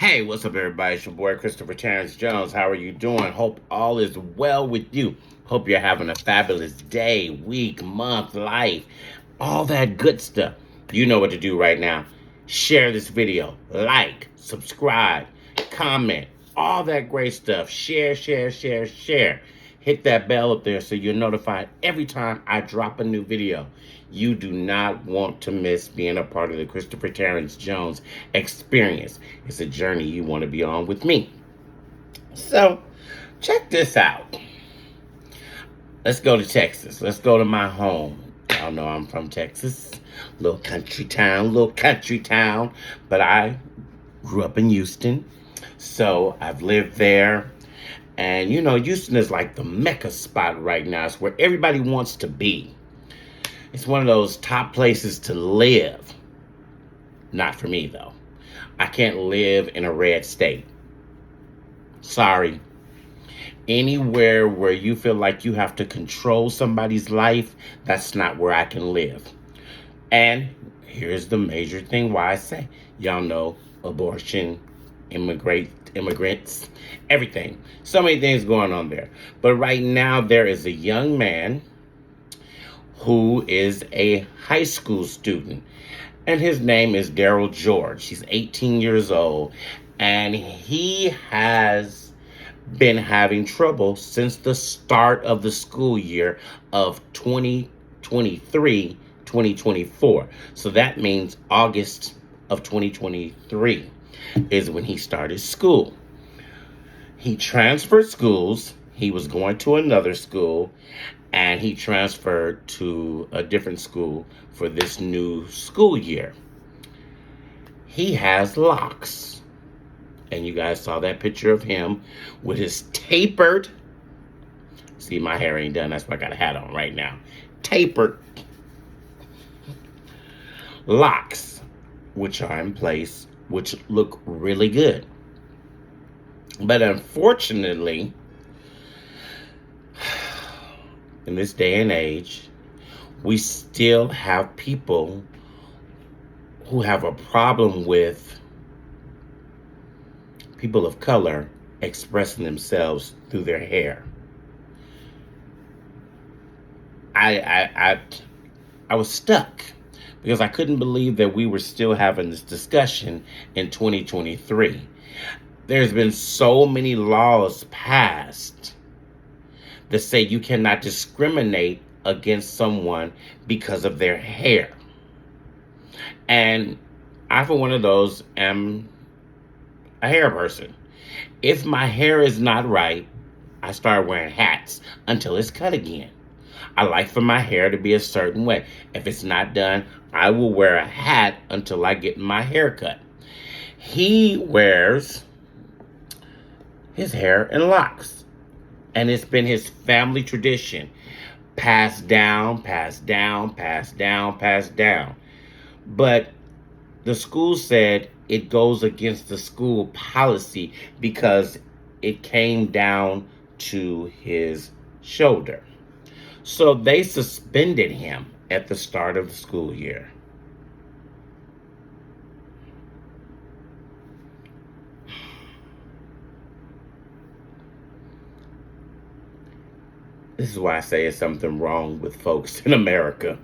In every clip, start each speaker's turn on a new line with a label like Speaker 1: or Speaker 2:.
Speaker 1: Hey, what's up, everybody? It's your boy, Christopher Terrence Jones. How are you doing? Hope all is well with you. Hope you're having a fabulous day, week, month, life, all that good stuff. You know what to do right now. Share this video, like, subscribe, comment, all that great stuff. Share, share, share, share. Hit that bell up there so you're notified every time I drop a new video. You do not want to miss being a part of the Christopher Terrence Jones experience. It's a journey you want to be on with me. So, check this out. Let's go to Texas. Let's go to my home. Y'all know I'm from Texas. Little country town. But I grew up in Houston. So, I've lived there. And you know, Houston is like the mecca spot right now. It's where everybody wants to be. It's one of those top places to live. Not for me, though. I can't live in a red state. Sorry. Anywhere where you feel like you have to control somebody's life, that's not where I can live. And here's the major thing why I say, y'all know, abortion, immigrants, everything. So many things going on there. But right now, there is a young man who is a high school student. And his name is Darryl George. He's 18 years old. And he has been having trouble since the start of the school year of 2023-2024. So that means August of 2023 is when he started school. He transferred schools. He was going to another school, and he transferred to a different school for this new school year. He has locks. And you guys saw that picture of him with his tapered, see, my hair ain't done, that's why I got a hat on right now, tapered locks, which are in place, which look really good. But unfortunately, in this day and age, we still have people who have a problem with people of color expressing themselves through their hair. I was stuck because I couldn't believe that we were still having this discussion in 2023. There's been so many laws passed that say you cannot discriminate against someone because of their hair. And I, for one of those, am a hair person. If my hair is not right, I start wearing hats until it's cut again. I like for my hair to be a certain way. If it's not done, I will wear a hat until I get my hair cut. He wears his hair in locks. And it's been his family tradition. Passed down, passed down, passed down, passed down. But the school said it goes against the school policy because it came down to his shoulder. So they suspended him at the start of the school year. This is why I say it's something wrong with folks in America.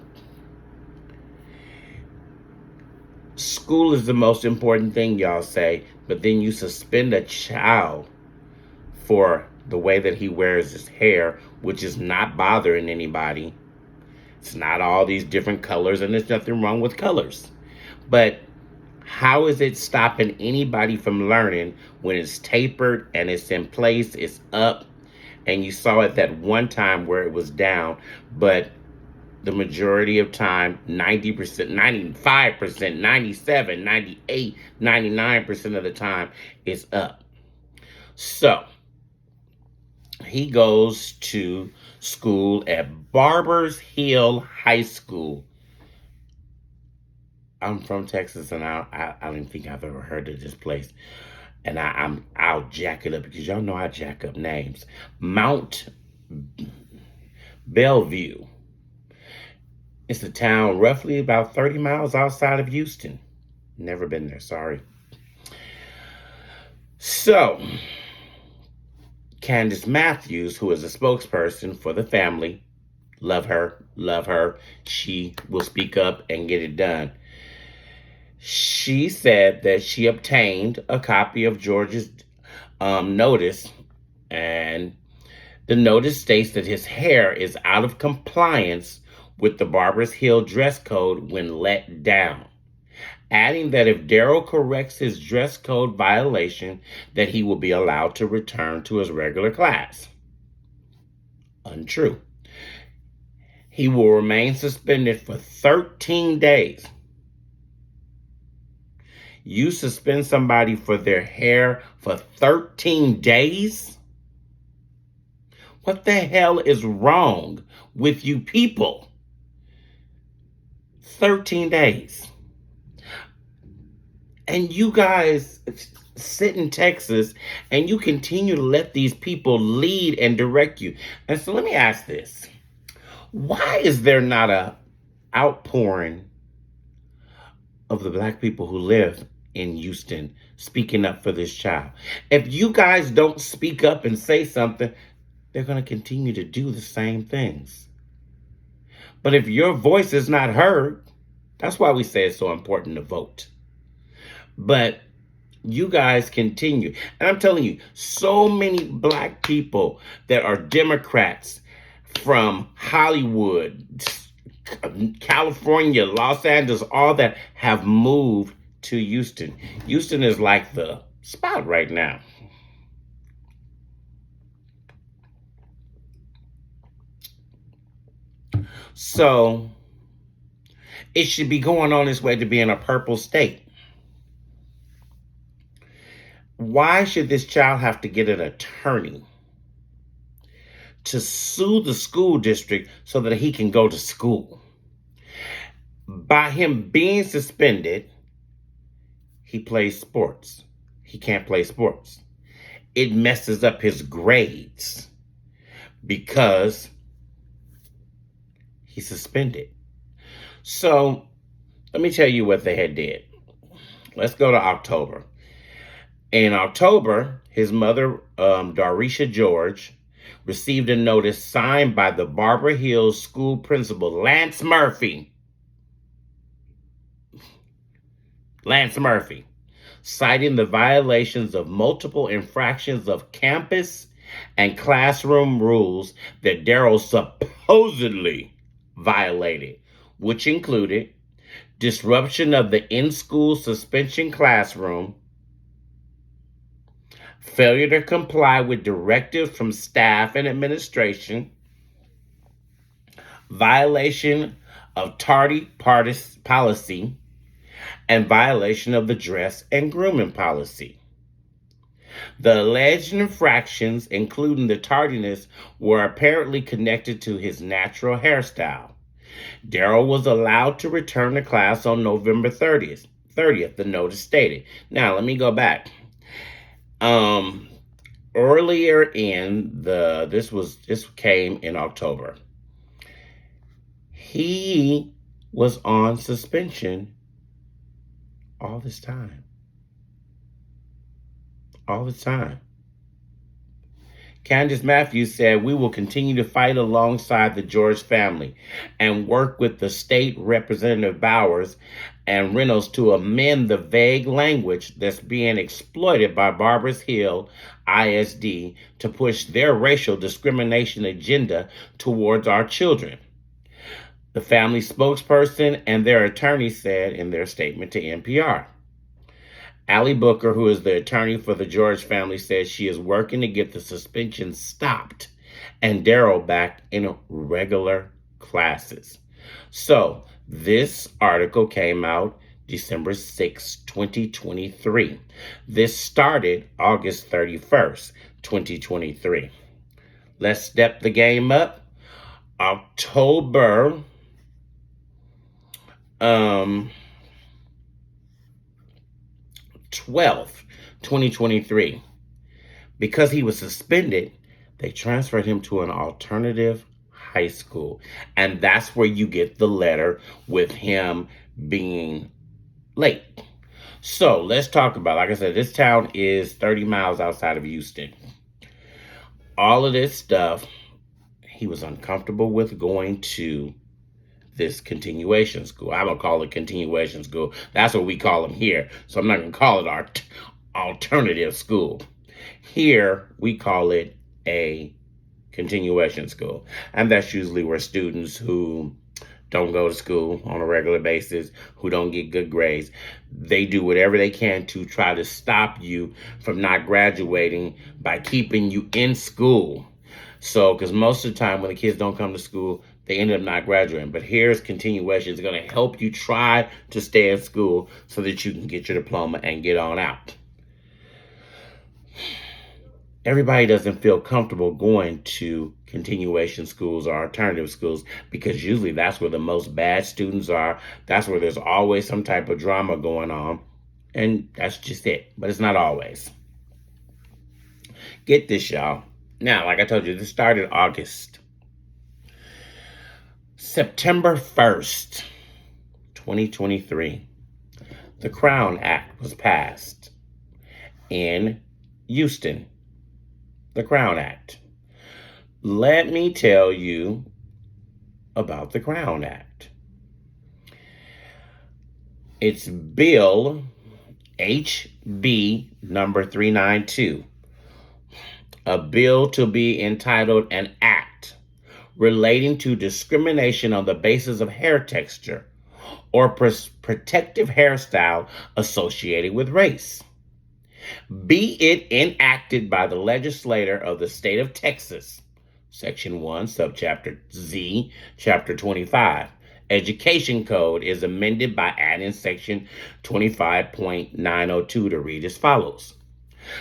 Speaker 1: School is the most important thing, y'all say, but then you suspend a child for the way that he wears his hair, which is not bothering anybody. It's not all these different colors, and there's nothing wrong with colors. But how is it stopping anybody from learning when it's tapered and it's in place, it's up, and you saw it that one time where it was down, but the majority of time, 90%, 95%, 97, 98, 99% of the time, it's up. So, he goes to school at Barbers Hill High School. I'm from Texas, and I don't even think I've ever heard of this place. And I'll jack it up because y'all know I jack up names. Mont Belvieu. It's a town roughly about 30 miles outside of Houston. Never been there, sorry. So, Candace Matthews, who is a spokesperson for the family, love her, love her. She will speak up and get it done. She said that she obtained a copy of George's notice, and the notice states that his hair is out of compliance with the Barbers Hill dress code when let down, adding that if Darryl corrects his dress code violation, that he will be allowed to return to his regular class. Untrue. He will remain suspended for 13 days. You suspend somebody for their hair for 13 days? What the hell is wrong with you people? 13 days. And you guys sit in Texas and you continue to let these people lead and direct you. And so let me ask this. Why is there not a outpouring of the black people who live in Houston speaking up for this child? If you guys don't speak up and say something, they're going to continue to do the same things. But if your voice is not heard, that's why we say it's so important to vote. But you guys continue. And I'm telling you, so many black people that are Democrats from Hollywood, California, Los Angeles, all that have moved to Houston. Houston is like the spot right now. So it should be going on its way to being a purple state. Why should this child have to get an attorney to sue the school district so that he can go to school? By him being suspended, he plays sports. He can't play sports. It messes up his grades because he's suspended. So let me tell you what they had did. Let's go to October. In October, his mother, Darryl George, received a notice signed by the Barbers Hill school principal, Lance Murphy, citing the violations of multiple infractions of campus and classroom rules that Darryl supposedly violated, which included disruption of the in-school suspension classroom, failure to comply with directives from staff and administration, violation of tardy policy, and violation of the dress and grooming policy. The alleged infractions, including the tardiness, were apparently connected to his natural hairstyle. Darryl was allowed to return to class on November 30th, the notice stated. Now, let me go back. Earlier in this came in October. He was on suspension all this time. Candace Matthews said, "We will continue to fight alongside the George family and work with the state representative Bowers and Reynolds to amend the vague language that's being exploited by Barbers Hill ISD to push their racial discrimination agenda towards our children." The family spokesperson and their attorney said in their statement to NPR. Allie Booker, who is the attorney for the George family, says she is working to get the suspension stopped and Darryl back in regular classes. So this article came out December 6, 2023. This started August 31st, 2023. Let's step the game up. October 12th, 2023. Because he was suspended, they transferred him to an alternative high school. And that's where you get the letter with him being late. So let's talk about, like I said, this town is 30 miles outside of Houston. All of this stuff, he was uncomfortable with going to this continuation school. I'm going to call it continuation school. That's what we call them here. So I'm not going to call it our alternative school. Here, we call it a continuation school. And that's usually where students who don't go to school on a regular basis, who don't get good grades, they do whatever they can to try to stop you from not graduating by keeping you in school. So, because most of the time when the kids don't come to school, they end up not graduating. But here's continuation. It's going to help you try to stay in school so that you can get your diploma and get on out. Everybody doesn't feel comfortable going to continuation schools or alternative schools because usually that's where the most bad students are. That's where there's always some type of drama going on. And that's just it. But it's not always. Get this, y'all. Now, like I told you, this started August. September 1st, 2023, the Crown Act was passed in Houston. The Crown Act. Let me tell you about the Crown Act. It's Bill HB number 392. A bill to be entitled an act relating to discrimination on the basis of hair texture or protective hairstyle associated with race. Be it enacted by the legislature of the state of Texas, Section 1, Subchapter Z, Chapter 25. Education Code is amended by adding Section 25.902 to read as follows.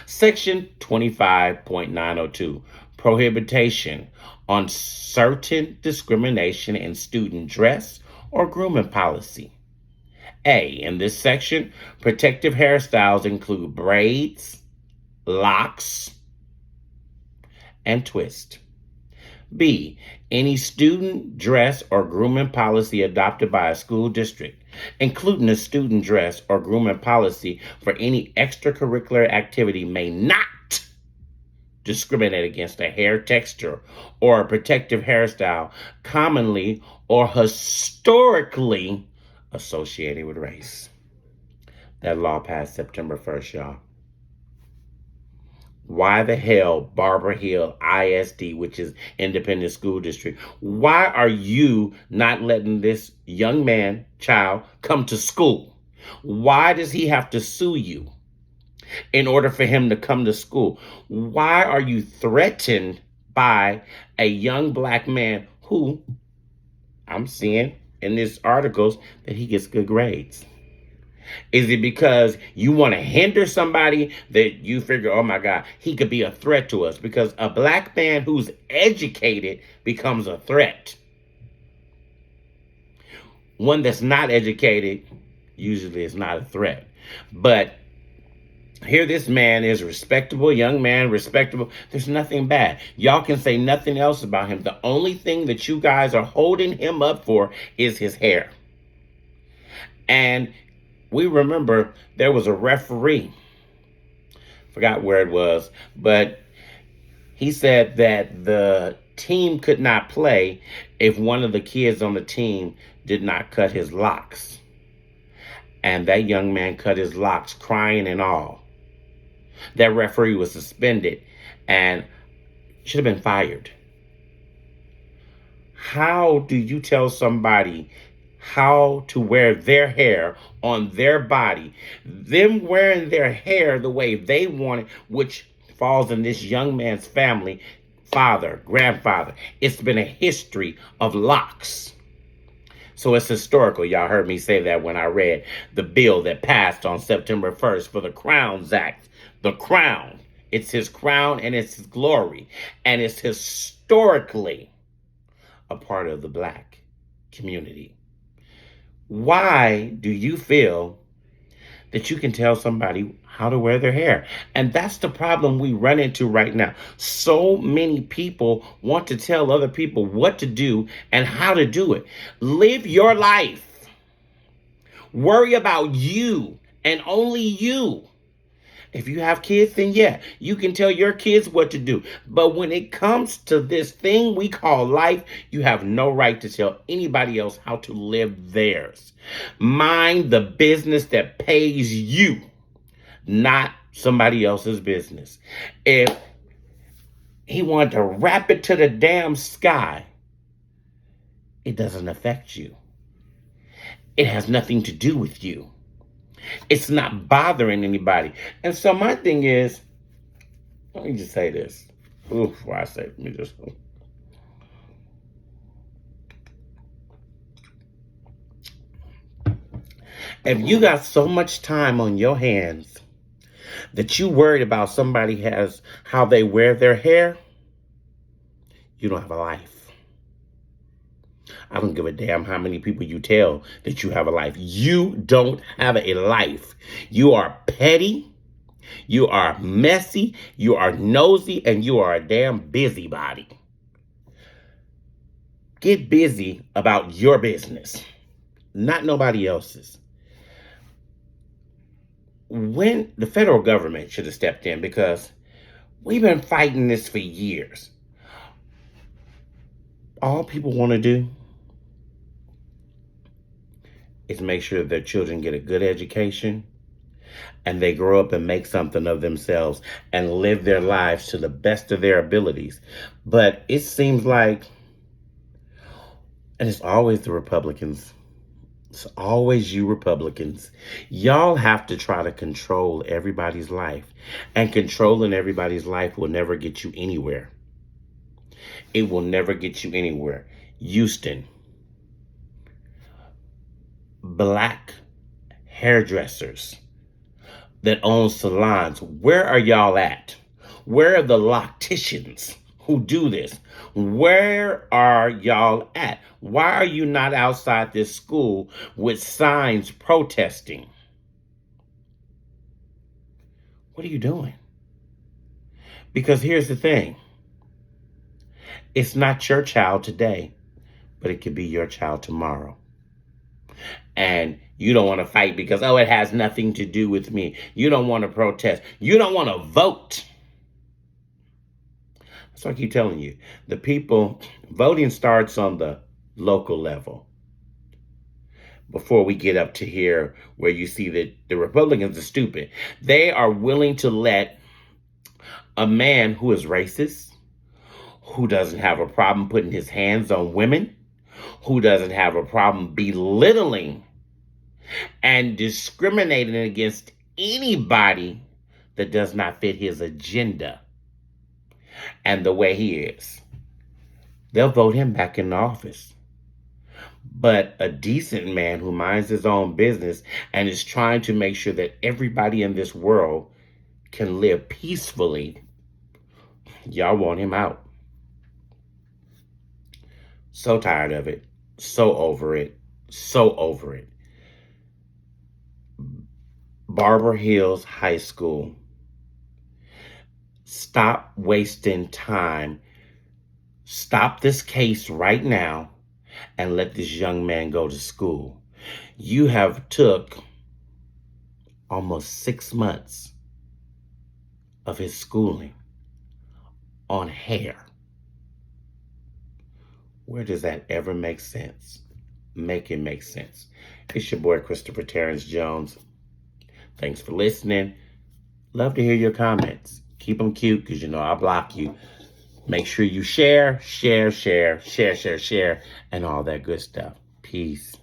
Speaker 1: Section 25.902, prohibition on certain discrimination in student dress or grooming policy. A, in this section, protective hairstyles include braids, locks, and twist. B, any student dress or grooming policy adopted by a school district, including a student dress or grooming policy for any extracurricular activity, may not discriminate against a hair texture or a protective hairstyle commonly or historically associated with race. That law passed September 1st, y'all. Why the hell Barbers Hill ISD, which is independent school district, why are you not letting this young man, child, come to school? Why does he have to sue you in order for him to come to school? Why are you threatened by a young black man who, I'm seeing in these articles, that he gets good grades? Is it because you want to hinder somebody that you figure, oh my God, he could be a threat to us? Because a black man who's educated becomes a threat. One that's not educated usually is not a threat. But here this man is respectable, young man, respectable. There's nothing bad. Y'all can say nothing else about him. The only thing that you guys are holding him up for is his hair. And we remember there was a referee, forgot where it was, but he said that the team could not play if one of the kids on the team did not cut his locks. And that young man cut his locks, crying and all. That referee was suspended and should have been fired. How do you tell somebody how to wear their hair on their body? Them wearing their hair the way they want it, which falls in this young man's family, father, grandfather. It's been a history of locks. So it's historical. Y'all heard me say that when I read the bill that passed on September 1st for the Crowns Act. The crown. It's his crown and it's his glory. And it's historically a part of the black community. Why do you feel that you can tell somebody how to wear their hair? And that's the problem we run into right now. So many people want to tell other people what to do and how to do it. Live your life. Worry about you and only you. If you have kids, then yeah, you can tell your kids what to do. But when it comes to this thing we call life, you have no right to tell anybody else how to live theirs. Mind the business that pays you, not somebody else's business. If he wanted to wrap it to the damn sky, it doesn't affect you. It has nothing to do with you. It's not bothering anybody. And so my thing is, let me just say this. Oof, why I say, let me just. If you got so much time on your hands that you worried about somebody has how they wear their hair, you don't have a life. I don't give a damn how many people you tell that you have a life. You don't have a life. You are petty. You are messy. You are nosy. And you are a damn busybody. Get busy about your business, not nobody else's. When the federal government should have stepped in, because we've been fighting this for years. All people want to do is make sure their children get a good education and they grow up and make something of themselves and live their lives to the best of their abilities. But it seems like, and it's always the Republicans, it's always you Republicans, y'all have to try to control everybody's life. And controlling everybody's life will never get you anywhere. It will never get you anywhere. Houston, black hairdressers that own salons, where are y'all at? Where are the locticians who do this? Where are y'all at? Why are you not outside this school with signs protesting? What are you doing? Because here's the thing. It's not your child today, but it could be your child tomorrow. And you don't want to fight because, oh, it has nothing to do with me. You don't want to protest. You don't want to vote. That's what I keep telling you. The people, voting starts on the local level. Before we get up to here where you see that the Republicans are stupid. They are willing to let a man who is racist, who doesn't have a problem putting his hands on women, who doesn't have a problem belittling and discriminating against anybody that does not fit his agenda and the way he is. They'll vote him back in the office. But a decent man who minds his own business and is trying to make sure that everybody in this world can live peacefully, y'all want him out. So tired of it. So over it. So over it. Barbers Hill High School. Stop wasting time. Stop this case right now and let this young man go to school. You have took almost 6 months of his schooling on hair. Where does that ever make sense? Make it make sense. It's your boy, Christopher Terrence Jones. Thanks for listening. Love to hear your comments. Keep them cute because you know I'll block you. Make sure you share, and all that good stuff. Peace.